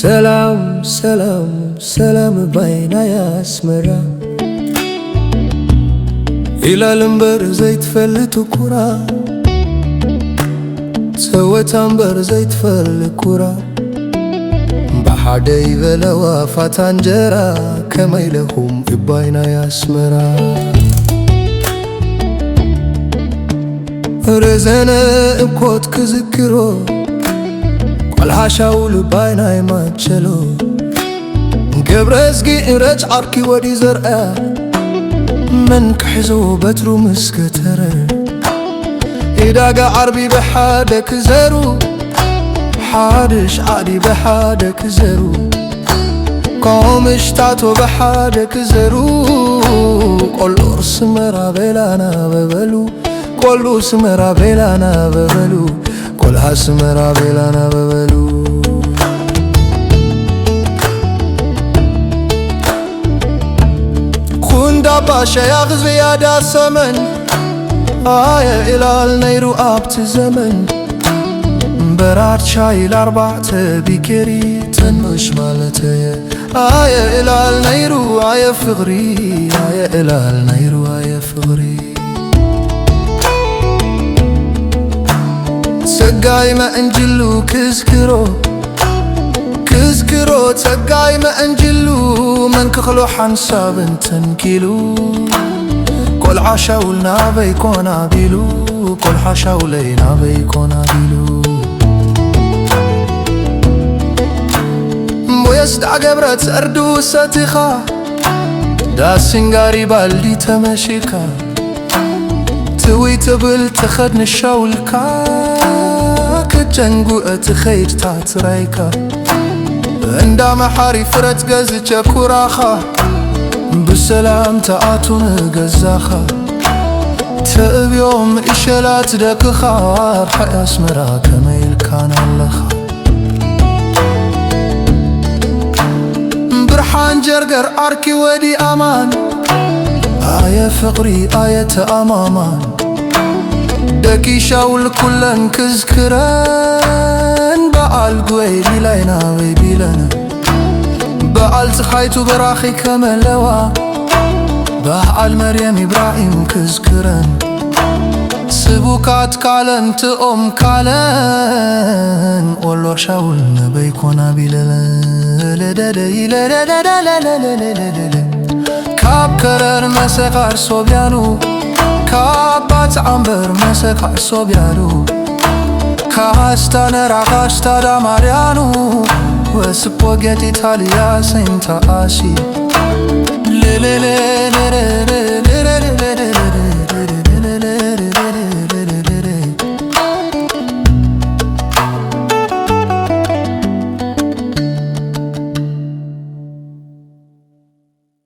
ሰላም ሰላም ሰላም ባይና ያስመራ ይላል እምበር ዘይትፈልጥ ኩራ ሰወት እምበር ዘይትፈልጥ ኩራ በሓደ ይበለዋ ፋታ እንጀራ ከመይለኹም ባይና ያስመራ ረዘነ እኮት ክዝክሮ ቆልሓሻው ልባይና ይማቸሎ ገብረዝጊ ረጭ ዓርኪ ወዲ ዘርአ من كحزو بترو مسكتر إداقا عربي بحادك زرو حادش عادي بحادك زرو قومش تاتو بحادك زرو قولو سمرا بلانا ببلو قولو سمرا بلانا ببلو قولها سمرا بلانا ببلو باشا ياغز بيادا سمن إلال نيرو آبت زمن برات شاي الأربعة بكري تنمش مالتي إلال نيرو فغري إلال نيرو فغري سقاي ما انجلو كزكرو تسقاي ما انجلو من كخلو حنساب تنكيلو كل عشاولنا بيكون عبيلو كل حشاولينا بيكون عبيلو ويسدع قبرت أردو ساتخا دا سنغاري بالدي تمشيكا توي تبل تخدن الشاولكا كجنقو اتخيج تاترايكا عندما محاري فرت قزج كوراخا بسلام تآتون قزاخا تأبيوم إشلات دك خار حي أسمرا كميل كان اللخا برحان جرقر أركي ودي أمان فقري أمامان دكي شاول كلن كزكران بقال قويلي لاينا ويبيلنا بقال تخايتو براخي كملوا بقال مريم إبراهيم كزكران سبوكات كالن تقوم كالن والله شاولنا بيكونا بيلنا كاب كرر مسخار صوبيانو كابات عنبر مسخار صوبيانو كاستانا راغاشتا دا ماريانو وسبوغيت إيطاليا سنتا آسي